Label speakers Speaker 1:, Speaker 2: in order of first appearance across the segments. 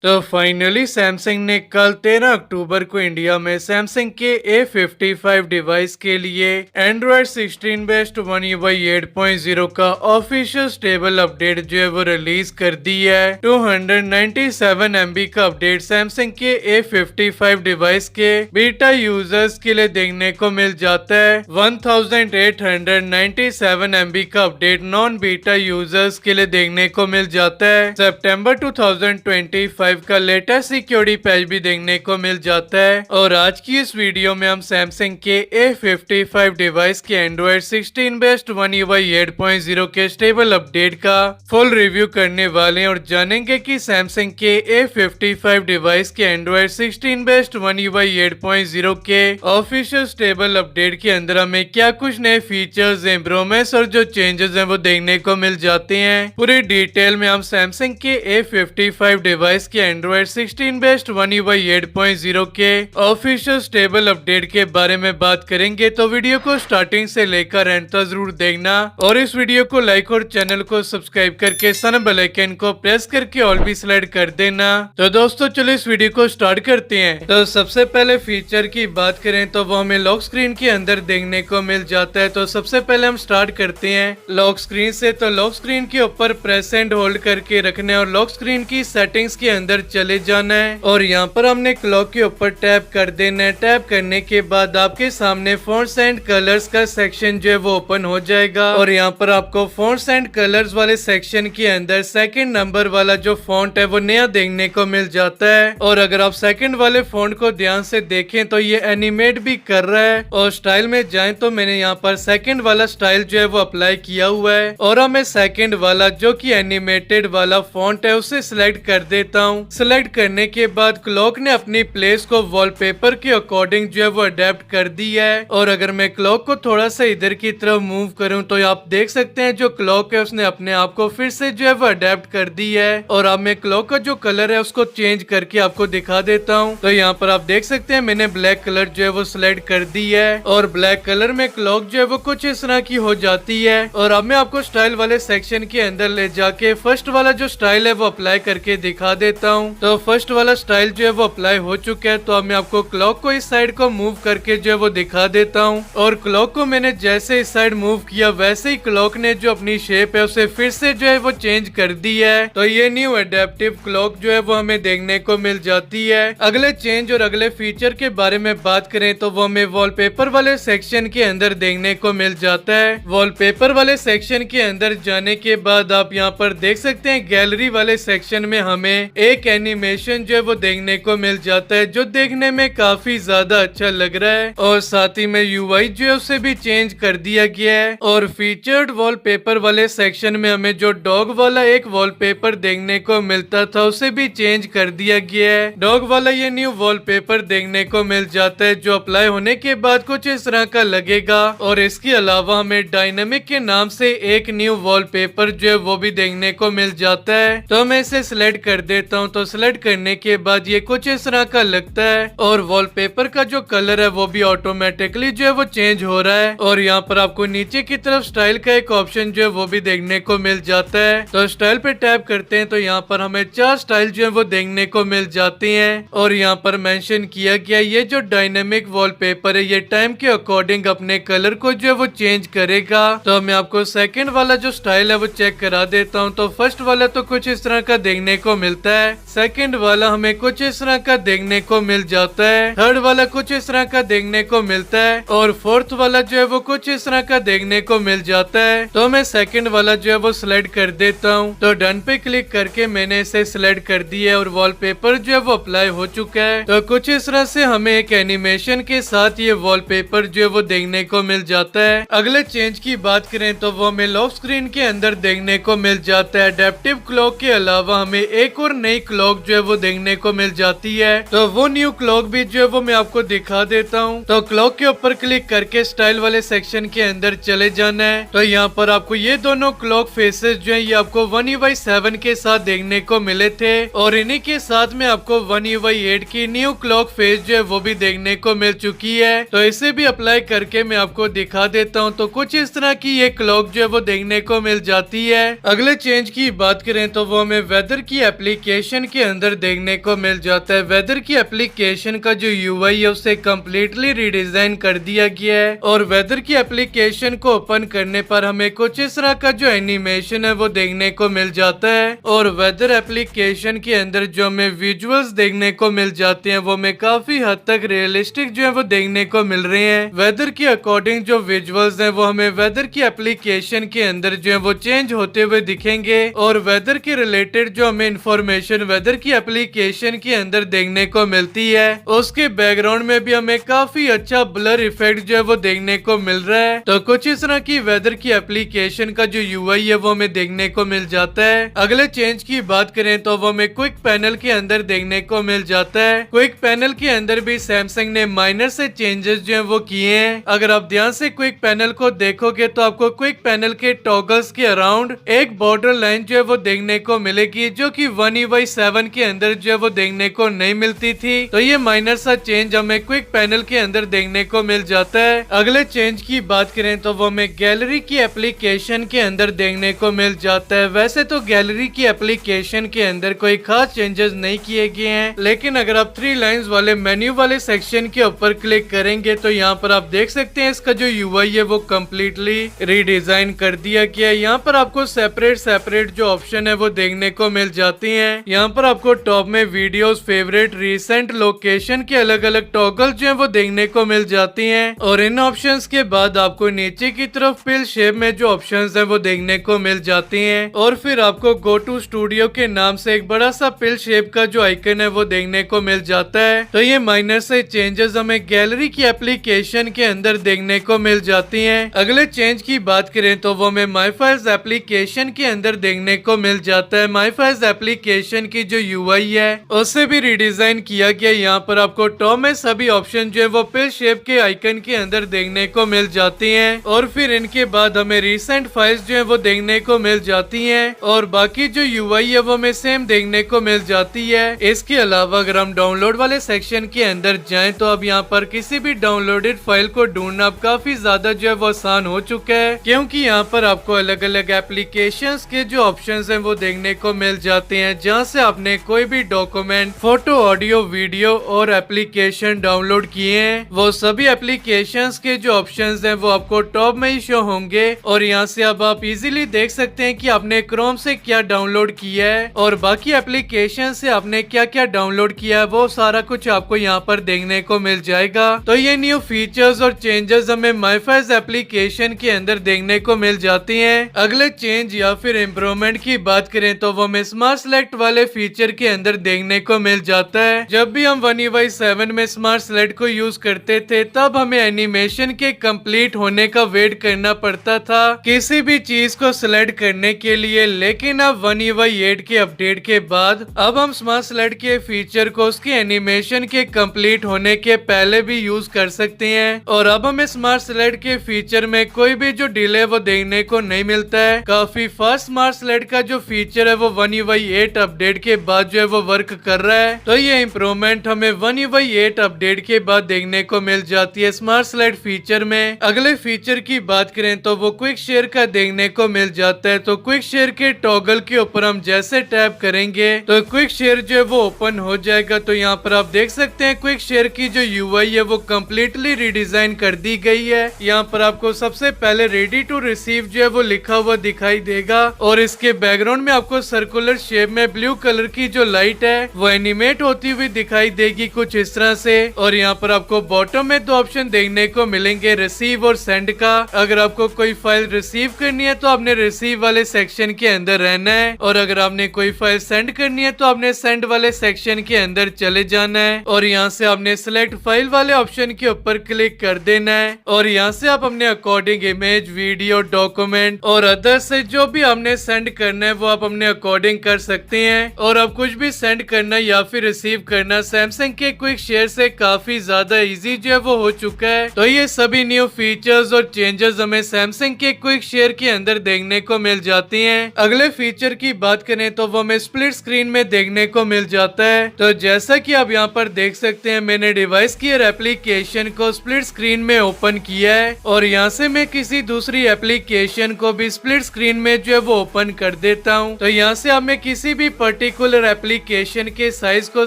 Speaker 1: तो finally Samsung ने कल 13 अक्टूबर को इंडिया में सैमसंग के A55 डिवाइस के लिए एंड्रॉयड 16 बेस्ड One UI 8.0 का ऑफिशियल स्टेबल अपडेट जो है वो रिलीज कर दी है। 297 MB का अपडेट सैमसंग के A55 डिवाइस के बीटा यूजर्स के लिए देखने को मिल जाता है। 1897 MB का अपडेट नॉन बीटा यूजर्स के लिए देखने को मिल जाता है। सितंबर 2025 का लेटेस्ट सिक्योरिटी पैच भी देखने को मिल जाता है। और आज की इस वीडियो में हम सैमसंग के A55 डिवाइस के एंड्रॉयड 16 बेस्ड One UI 8.0 के स्टेबल अपडेट का फुल रिव्यू करने वाले हैं और जानेंगे कि सैमसंग के A55 डिवाइस के एंड्रॉयड 16 बेस्ड One UI 8.0 के ऑफिशियल स्टेबल अपडेट के अंदर हमें क्या कुछ नए फीचर्स, इम्प्रूवमेंट्स और जो चेंजेस हैं वो देखने को मिल जाते हैं। पूरी डिटेल में हम सैमसंग के A55 डिवाइस के एंड्रॉयड 16 बेस्ड One UI 8.0 के ऑफिशियल स्टेबल अपडेट के बारे में बात करेंगे, तो वीडियो को स्टार्टिंग से लेकर एंड तक जरूर देखना और इस वीडियो को लाइक और चैनल को सब्सक्राइब करके सन बेल आइकन को प्रेस करके ऑल भी सिलेक्ट कर देना। तो दोस्तों चलो इस वीडियो को स्टार्ट करते हैं। तो सबसे पहले फीचर की बात करें तो वो हमें लॉक स्क्रीन के अंदर देखने को मिल जाता है। तो सबसे पहले हम स्टार्ट करते हैं लॉक स्क्रीन से। तो लॉक स्क्रीन के ऊपर प्रेस एंड होल्ड करके रखना है और लॉक स्क्रीन की सेटिंग्स के अंदर चले जाना है और यहाँ पर हमने क्लॉक के ऊपर टैप कर देना है। टैप करने के बाद आपके सामने फॉन्ट्स एंड कलर्स का सेक्शन जो है वो ओपन हो जाएगा और यहाँ पर आपको फॉन्ट्स एंड कलर्स वाले सेक्शन के अंदर सेकंड नंबर वाला जो फॉन्ट है वो नया देखने को मिल जाता है। और अगर आप सेकंड वाले फॉन्ट को ध्यान से देखें तो ये एनिमेट भी कर रहा है। और स्टाइल में जाएं तो मैंने यहाँ पर सेकंड वाला स्टाइल जो है वो अप्लाई किया हुआ है और हमें सेकंड वाला जो कि एनिमेटेड वाला फॉन्ट है उसे सिलेक्ट कर देता हूँ। सिलेक्ट करने के बाद क्लॉक ने अपनी प्लेस को वॉलपेपर के अकॉर्डिंग जो है वो अडेप्ट कर दी है। और अगर मैं क्लॉक को थोड़ा सा इधर की तरफ मूव करूं तो आप देख सकते हैं जो क्लॉक है उसने अपने आप को फिर से जो है वो अडेप्ट कर दी है। और अब मैं क्लॉक का जो कलर है उसको चेंज करके आपको दिखा देता हूं। तो यहाँ पर आप देख सकते हैं मैंने ब्लैक कलर जो है वो सिलेक्ट कर दी है और ब्लैक कलर में क्लॉक जो है वो कुछ इस तरह की हो जाती है। और अब मैं आपको स्टाइल वाले सेक्शन के अंदर ले जाके फर्स्ट वाला जो स्टाइल है वो अप्लाई करके दिखा देता हूँ। तो फर्स्ट वाला स्टाइल जो है वो अप्लाई हो चुका है। तो अब मैं आपको क्लॉक को इस साइड को मूव करके जो है वो दिखा देता हूँ। और क्लॉक को मैंने जैसे इस साइड मूव किया वैसे ही क्लॉक ने जो अपनी शेप है उसे फिर से जो है वो चेंज कर दी है। तो ये न्यू अडेप्टिव क्लॉक जो है वो हमें देखने को मिल जाती है। अगले चेंज और अगले फीचर के बारे में बात करें तो वो हमें वॉलपेपर वाले सेक्शन के अंदर देखने को मिल जाता है। वॉलपेपर वाले सेक्शन के अंदर जाने के बाद आप यहाँ पर देख सकते हैं गैलरी वाले सेक्शन में हमें एक एनिमेशन जो है वो देखने को मिल जाता है जो देखने में काफी ज्यादा अच्छा लग रहा है। और साथ ही में UI जो है उसे भी चेंज कर दिया गया है। और फीचर्ड वॉलपेपर वाले सेक्शन में हमें जो डॉग वाला एक वॉलपेपर देखने को मिलता था उसे भी चेंज कर दिया गया है। डॉग वाला ये न्यू वॉलपेपर देखने को मिल जाता है जो अप्लाई होने के बाद कुछ इस तरह का लगेगा। और इसके अलावा हमें डायनेमिक के नाम से एक न्यू वॉलपेपर जो है वो भी देखने को मिल जाता है। तो मैं इसे सिलेक्ट कर देता हूँ। तो सिलेक्ट करने के बाद ये कुछ इस तरह का लगता है और वॉलपेपर का जो कलर है वो भी ऑटोमेटिकली जो है वो चेंज हो रहा है। और यहाँ पर आपको नीचे की तरफ स्टाइल का एक ऑप्शन जो है वो भी देखने को मिल जाता है। तो स्टाइल पे टैप करते हैं तो यहाँ पर हमें 4 स्टाइल जो है वो देखने को मिल जाते हैं। और यहाँ पर मेंशन किया गया ये जो डायनेमिक वॉलपेपर है ये टाइम के अकॉर्डिंग अपने कलर को जो है वो चेंज करेगा। तो मैं आपको सेकंड वाला जो स्टाइल है वो चेक करा देता हूँ। तो फर्स्ट वाला तो कुछ इस तरह का देखने को मिलता है, सेकंड वाला हमें कुछ इस तरह का देखने को मिल जाता है, थर्ड वाला कुछ इस तरह का देखने को मिलता है और फोर्थ वाला जो है वो कुछ इस तरह का देखने को मिल जाता है। तो मैं सेकंड वाला जो है वो सिलेक्ट कर देता हूँ। तो डन पे क्लिक करके मैंने इसे सिलेक्ट कर दिया और वॉलपेपर जो है वो अप्लाई हो चुका है। तो कुछ इस तरह से हमें एक एनिमेशन के साथ ये वॉलपेपर जो है वो देखने को मिल जाता है। अगले चेंज की बात करें तो वो हमें लॉक स्क्रीन के अंदर देखने को मिल जाता है। अडेप्टिव क्लॉक के अलावा हमें एक और नई क्लॉक जो है वो देखने को मिल जाती है। तो वो न्यू क्लॉक भी जो है वो मैं आपको दिखा देता हूँ। तो क्लॉक के ऊपर क्लिक करके स्टाइल वाले सेक्शन के अंदर चले जाना है। तो यहाँ पर आपको ये दोनों क्लॉक फेसेस जो है ये आपको One UI 7 के साथ देखने को मिले थे और इन्हीं के साथ में आपको One UI 8 की न्यू क्लॉक फेस जो है वो भी देखने को मिल चुकी है। तो इसे भी अप्लाई करके मैं आपको दिखा देता हूँ। तो कुछ इस तरह की ये क्लॉक जो है वो देखने को मिल जाती है। अगले चेंज की बात करें तो वो हमें वेदर की एप्लीकेशन एप्लीकेशन के अंदर देखने को मिल जाता है। वेदर की एप्लीकेशन का जो यूआई है उसे कम्प्लीटली रिडिजाइन कर दिया गया है और वेदर की एप्लीकेशन को ओपन करने पर हमें कुछ इस तरह का जो एनिमेशन है वो देखने को मिल जाता है और वेदर एप्लीकेशन के अंदर जो हमें विजुअल्स देखने को मिल जाते हैं वो हमें काफी हद तक रियलिस्टिक जो है वो देखने को मिल रहे हैं। वेदर के अकॉर्डिंग जो विजुअल्स हैं वो हमें वेदर की एप्लीकेशन के अंदर जो है वो चेंज होते हुए दिखेंगे और वेदर के रिलेटेड जो हमें इंफॉर्मेशन वेदर की एप्लीकेशन के अंदर देखने को मिलती है उसके बैकग्राउंड में भी हमें काफी अच्छा ब्लर इफेक्ट जो है वो देखने को मिल रहा है। तो कुछ इस तरह की वेदर की एप्लीकेशन का जो यूआई है वो हमें देखने को मिल जाता है। अगले चेंज की बात करें तो वो हमें क्विक पैनल के अंदर देखने को मिल जाता है। क्विक पैनल के अंदर भी सैमसंग ने माइनर से चेंजेस जो है वो किए हैं। अगर आप ध्यान से क्विक पैनल को देखोगे तो आपको क्विक पैनल के टॉगल्स के अराउंड एक बॉर्डर लाइन जो है वो देखने को मिलेगी जो कि One UI 7 के अंदर जो है वो देखने को नहीं मिलती थी। तो ये माइनर सा चेंज हमें क्विक पैनल के अंदर देखने को मिल जाता है। अगले चेंज की बात करें तो वो हमें गैलरी की एप्लीकेशन के अंदर देखने को मिल जाता है। वैसे तो गैलरी की एप्लीकेशन के अंदर कोई खास चेंजेस नहीं किए गए हैं, लेकिन अगर आप 3 लाइंस वाले मेन्यू वाले सेक्शन के ऊपर क्लिक करेंगे तो यहाँ पर आप देख सकते हैं इसका जो यूआई है वो कम्प्लीटली रीडिजाइन कर दिया गया है। यहाँ पर आपको सेपरेट जो ऑप्शन है वो देखने को मिल जाती हैं। यहाँ पर आपको टॉप में वीडियोस, फेवरेट, रिसेंट, लोकेशन के अलग अलग टॉगल जो है वो देखने को मिल जाती हैं और इन ऑप्शंस के बाद आपको नीचे की तरफ पिल शेप में जो ऑप्शंस हैं वो देखने को मिल जाती हैं और फिर आपको गो टू स्टूडियो के नाम से एक बड़ा सा पिल शेप का जो आइकन है वो देखने को मिल जाता है। तो ये माइनर से चेंजेस हमें गैलरी की एप्लीकेशन के अंदर देखने को मिल जाती हैं। अगले चेंज की बात करें तो वो हमें माई फाइल्स एप्लीकेशन के अंदर देखने को मिल जाता है। माई फाइल्स एप्लीकेशन की जो यूआई है उसे भी रिडिजाइन किया गया। यहाँ पर आपको टॉप में सभी ऑप्शन जो है वो पिल शेप के आइकन के अंदर देखने को मिल जाती हैं और फिर इनके बाद हमें रिसेंट फाइल्स जो है वो देखने को मिल जाती हैं और बाकी जो यूआई है वो हमें सेम देखने को मिल जाती है। इसके अलावा अगर हम डाउनलोड वाले सेक्शन के अंदर जाएं तो अब यहाँ पर किसी भी डाउनलोडेड फाइल को ढूंढना अब काफी ज्यादा जो है वो आसान हो चुका है, क्योंकि यहाँ पर आपको अलग अलग एप्लीकेशंस के जो ऑप्शंस हैं वो देखने को मिल जाते हैं, जहाँ से आपने कोई भी डॉक्यूमेंट, फोटो, ऑडियो, वीडियो और एप्लीकेशन डाउनलोड किए हैं वो सभी एप्लीकेशंस के जो ऑप्शंस हैं वो आपको टॉप में ही शो होंगे और यहाँ से अब आप इजीली देख सकते हैं कि आपने क्रोम से क्या डाउनलोड किया है और बाकी एप्लीकेशन से आपने क्या क्या डाउनलोड किया है वो सारा कुछ आपको यहाँ पर देखने को मिल जाएगा। तो ये न्यू फीचर्स और चेंजेस हमें माई फाइल्स एप्लीकेशन के अंदर देखने को मिल जाती हैं। अगले चेंज या फिर इम्प्रूवमेंट की बात करें तो वो हमें स्मार्ट सेलेक्ट वाले फीचर के अंदर देखने को मिल जाता है। जब भी हम One UI 7 में स्मार्ट सेलेक्ट को यूज करते थे तब हमें एनिमेशन के कंप्लीट होने का वेट करना पड़ता था किसी भी चीज को सिलेक्ट करने के लिए, लेकिन अब One UI 8 के अपडेट के बाद अब हम स्मार्ट सेलेक्ट के फीचर को उसके एनिमेशन के कंप्लीट होने के पहले भी यूज कर सकते हैं और अब हमें स्मार्ट सेलेक्ट के फीचर में कोई भी जो डिले वो देखने को नहीं मिलता है। काफी फास्ट स्मार्ट सेलेक्ट का जो फीचर है वो One UI 8 अपडेट के बाद जो है वो वर्क कर रहा है। तो ये इम्प्रूवमेंट हमें One UI 8 अपडेट के बाद देखने को मिल जाती है स्मार्ट सेलेक्ट फीचर में। अगले फीचर की बात करें तो वो क्विक शेयर का देखने को मिल जाता है। तो क्विक शेयर के टॉगल के ऊपर हम जैसे टैप करेंगे तो क्विक शेयर जो है वो ओपन हो जाएगा। तो यहाँ पर आप देख सकते हैं क्विक शेयर की जो यूआई है वो कम्प्लीटली रिडिजाइन कर दी गई है। यहाँ पर आपको सबसे पहले रेडी टू रिसीव जो है वो लिखा हुआ दिखाई देगा और इसके बैकग्राउंड में आपको सर्कुलर शेप में ब्लू कलर की जो लाइट है वो एनिमेट होती हुई दिखाई देगी कुछ इस तरह से। और यहाँ पर आपको बॉटम में 2 ऑप्शन देखने को मिलेंगे, रिसीव और सेंड का। अगर आपको कोई फाइल रिसीव करनी है तो आपने रिसीव वाले सेक्शन के अंदर रहना है और अगर आपने कोई फाइल सेंड करनी है तो आपने सेंड वाले सेक्शन के अंदर चले जाना है और यहाँ से आपने सिलेक्ट फाइल वाले ऑप्शन के ऊपर क्लिक कर देना है और यहाँ से आप अपने अकॉर्डिंग इमेज, वीडियो, डॉक्यूमेंट और अदर से जो भी आपने सेंड करना है वो आप अपने अकॉर्डिंग कर सकते हैं। और अब कुछ भी सेंड करना या फिर रिसीव करना सैमसंग के क्विक शेयर से काफी ज्यादा इजी जो है वो हो चुका है। तो ये सभी न्यू फीचर्स और चेंजेस हमें सैमसंग के क्विक शेयर के अंदर देखने को मिल जाती हैं। अगले फीचर की बात करें तो वो हमें स्प्लिट स्क्रीन में देखने को मिल जाता है। तो जैसा कि आप यहाँ पर देख सकते हैं मैंने डिवाइस कीयर एप्लीकेशन को स्प्लिट स्क्रीन में ओपन किया है और यहाँ से मैं किसी दूसरी एप्लीकेशन को भी स्प्लिट स्क्रीन में जो है वो ओपन कर देता हूँ। तो यहाँ से अब मैं किसी भी पर्टिकुलर एप्लीकेशन के साइज को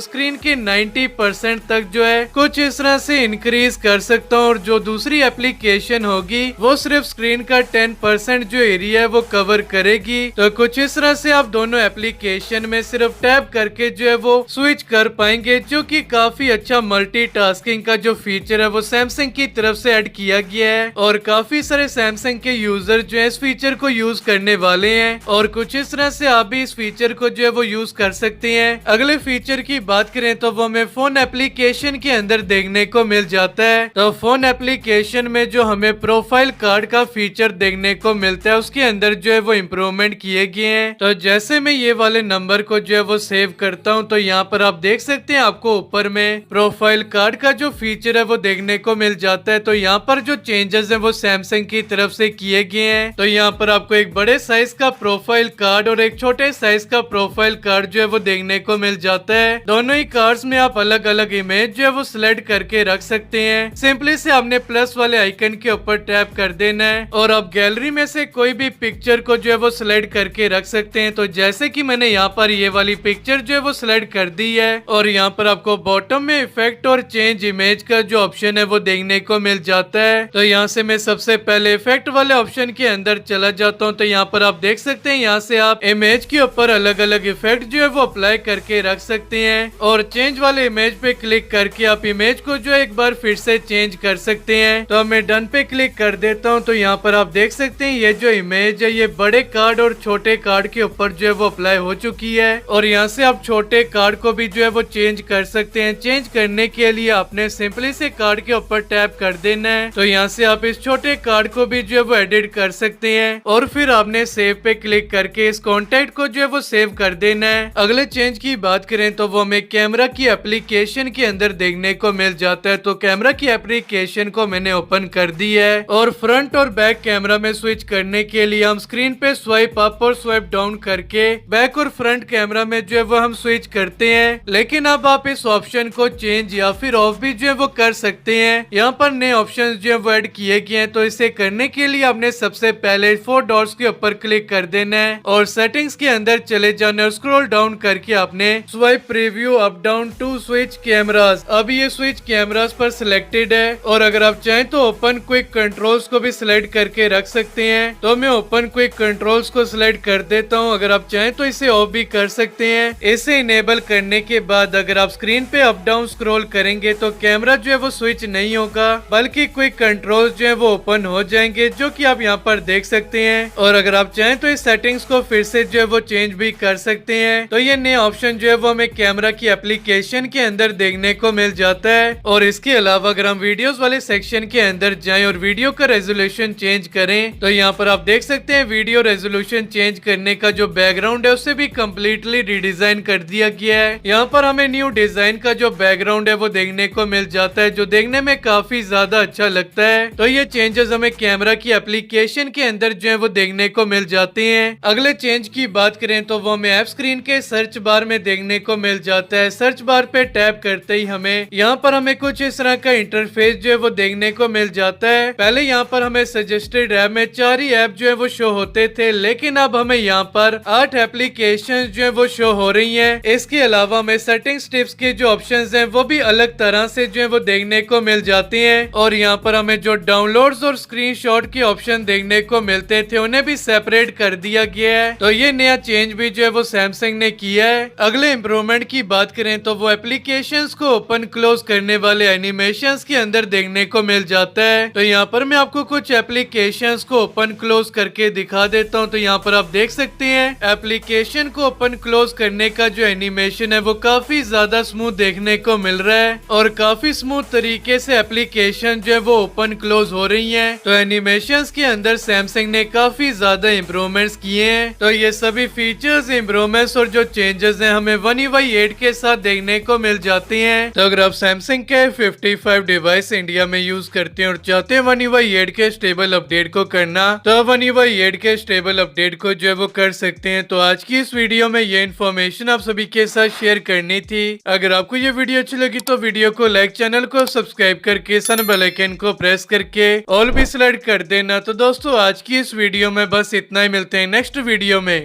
Speaker 1: स्क्रीन के 90% तक जो है कुछ इस तरह से इंक्रीज कर सकता हूँ, और जो दूसरी एप्लीकेशन होगी वो सिर्फ स्क्रीन का 10% जो एरिया है वो कवर करेगी। तो कुछ इस तरह से आप दोनों एप्लीकेशन में सिर्फ टैप करके जो है वो स्विच कर पाएंगे, जो कि काफी अच्छा मल्टीटास्किंग का जो फीचर है वो सैमसंग की तरफ से ऐड किया गया है, और काफी सारे सैमसंग के यूजर जो है इस फीचर को यूज करने वाले हैं, और कुछ इस तरह से आप भी इस फीचर को जो है वो यूज कर सकते हैं। अगले फीचर की बात करें तो वो हमें फोन एप्लीकेशन के अंदर देखने को मिल जाता है। तो फोन एप्लीकेशन में जो हमें प्रोफाइल कार्ड का फीचर देखने को मिलता है उसके अंदर जो है वो इम्प्रूवमेंट किए गए हैं। तो जैसे मैं ये वाले नंबर को जो है वो सेव करता हूँ तो यहाँ पर आप देख सकते हैं आपको ऊपर में प्रोफाइल कार्ड का जो फीचर है वो देखने को मिल जाता है। तो यहाँ पर जो चेंजेस है वो सैमसंग की तरफ से किए गए हैं। तो यहाँ पर आपको एक बड़े साइज का प्रोफाइल कार्ड और एक छोटे साइज का प्रोफाइल कार्ड जो है वो देखने को मिल जाता है। दोनों ही कार्ड्स में आप अलग अलग इमेज जो है वो सिलेक्ट करके रख सकते हैं। सिंपली से आपने प्लस वाले आइकन के ऊपर टैप कर देना है और आप गैलरी में से कोई भी पिक्चर को जो है वो सिलेक्ट करके रख सकते हैं। तो जैसे कि मैंने यहाँ पर ये वाली पिक्चर जो है वो सिलेक्ट कर दी है, और यहाँ पर आपको बॉटम में इफेक्ट और चेंज इमेज का जो ऑप्शन है वो देखने को मिल जाता है। तो यहाँ से मैं सबसे पहले इफेक्ट वाले ऑप्शन के अंदर चला जाता हूँ। तो यहाँ पर आप देख सकते हैं यहाँ से आप इमेज के ऊपर अलग अलग इफेक्ट जो है वो अप्लाई करके रख सकते हैं, और चेंज वाले इमेज पे क्लिक करके आप इमेज को जो है एक बार फिर से चेंज कर सकते हैं। तो मैं डन पे क्लिक कर देता हूँ। तो यहाँ पर आप देख सकते हैं ये जो इमेज है ये बड़े कार्ड और छोटे कार्ड के ऊपर जो है वो अप्लाई हो चुकी है, और यहाँ से आप छोटे कार्ड को भी जो है वो चेंज कर सकते हैं। चेंज करने के लिए आपने सिंपली से कार्ड के ऊपर टैप कर देना है। तो यहाँ से आप इस छोटे कार्ड को भी जो है वो एडिट कर सकते हैं, और फिर आपने सेव पे क्लिक करके इस कॉन्टेक्ट को जो है वो सेव कर देना है। अगले चेंज की बात करें तो वो हमें कैमरा की एप्लीकेशन के अंदर देखने को मिल जाता है। तो कैमरा की एप्लीकेशन को मैंने ओपन कर दी है, और फ्रंट और बैक कैमरा में स्विच करने के लिए हम स्क्रीन पे स्वाइप अप और स्वाइप डाउन करके बैक और फ्रंट कैमरा में जो है वो हम स्विच करते हैं। लेकिन अब आप इस ऑप्शन को चेंज या फिर ऑफ भी जो है वो कर सकते हैं। यहाँ पर नए ऑप्शन जो है वो ऐड किए गए हैं। तो इसे करने के लिए आपने सबसे पहले 4 डॉट्स के ऊपर क्लिक कर देना है और सेटिंग्स के अंदर चले जाना और स्क्रॉल डाउन करके आपने swipe preview up down to switch cameras, अब ये स्विच कैमरास पर सिलेक्टेड है। और अगर आप चाहें तो ओपन क्विक कंट्रोल्स को भी सिलेक्ट करके रख सकते हैं। तो मैं ओपन क्विक कंट्रोल्स को सिलेक्ट कर देता हूं। अगर आप चाहें तो इसे ऑफ भी कर सकते हैं। इसे इनेबल करने के बाद अगर आप स्क्रीन पे अप डाउन स्क्रॉल करेंगे तो कैमरा जो है वो स्विच नहीं होगा, बल्कि क्विक कंट्रोल्स जो है वो ओपन हो जाएंगे, जो कि आप यहाँ पर देख सकते हैं। और अगर आप चाहें तो इस सेटिंग्स को फिर से जो है वो चेंज भी कर सकते हैं। तो ये नए ऑप्शन जो है वो हमें कैमरा की एप्लीकेशन के अंदर देखने को मिल जाता है। और इसके अलावा अगर हम वीडियोस वाले सेक्शन के अंदर जाएं और वीडियो का रेजोल्यूशन चेंज करें तो यहाँ पर आप देख सकते हैं वीडियो रेजोल्यूशन चेंज करने का जो बैकग्राउंड है उसे भी कम्प्लीटली रिडिजाइन कर दिया गया है। यहाँ पर हमें न्यू डिजाइन का जो बैकग्राउंड है वो देखने को मिल जाता है, जो देखने में काफी ज्यादा अच्छा लगता है। तो ये चेंजेस हमें कैमरा की एप्लीकेशन के अंदर जो है वो देखने को मिल जाते हैं। अगले चेंज की बात करें तो वो हमें ऐप स्क्रीन के सर्च बार में देखने को मिल जाता है। सर्च बार पे टैप करते ही हमें यहाँ पर हमें कुछ इस तरह का इंटरफेस जो है वो देखने को मिल जाता है। पहले यहाँ पर हमें सजेस्टेड ऐप में 4 ही ऐप जो है वो शो होते थे, लेकिन अब हमें यहाँ पर 8 एप्लीकेशन जो है वो शो हो रही हैं। इसके अलावा हमें सेटिंग्स टिप्स के जो ऑप्शंस हैं वो भी अलग तरह से जो है वो देखने को मिल जाते हैं। और यहाँ पर हमें जो डाउनलोड्स और स्क्रीनशॉट के ऑप्शन देखने को मिलते थे उन्हें भी सेपरेट कर दिया गया है। तो ये नया चेंज भी जो है वो सैमसंग ने किया है। अगले इम्प्रूवमेंट की बात करें तो वो एप्लीकेशंस को ओपन क्लोज करने वाले एनिमेशंस के अंदर देखने को मिल जाता है। तो यहाँ पर मैं आपको कुछ एप्लीकेशंस को ओपन क्लोज करके दिखा देता हूँ। तो यहाँ पर आप देख सकते हैं एप्लीकेशन को ओपन क्लोज करने का जो एनिमेशन है वो काफी ज्यादा स्मूथ देखने को मिल रहा है, और काफी स्मूथ तरीके से एप्लीकेशन जो है वो ओपन क्लोज हो रही है। तो एनिमेशंस के अंदर सैमसंग ने काफी ज्यादा इम्प्रूवमेंट्स किए हैं। तो ये सभी फीचर्स, इम्प्रूवमेंट्स और जो चेंजेस हैं हमें One UI 8 के साथ देखने को मिल जाते हैं। तो अगर आप सैमसंग के 55 डिवाइस इंडिया में यूज करते हैं और चाहते हैं One UI 8 के स्टेबल अपडेट को करना, तो One UI 8 के स्टेबल अपडेट को जो है वो कर सकते हैं। तो आज की इस वीडियो में ये इन्फॉर्मेशन आप सभी के साथ शेयर करनी थी। अगर आपको ये वीडियो अच्छी लगी तो वीडियो को लाइक, चैनल को सब्सक्राइब करके सन बेल आइकन को प्रेस करके ऑल भी सिलेक्ट कर देना। तो दोस्तों आज की इस वीडियो में बस इतना ही, मिलते हैं नेक्स्ट वीडियो में।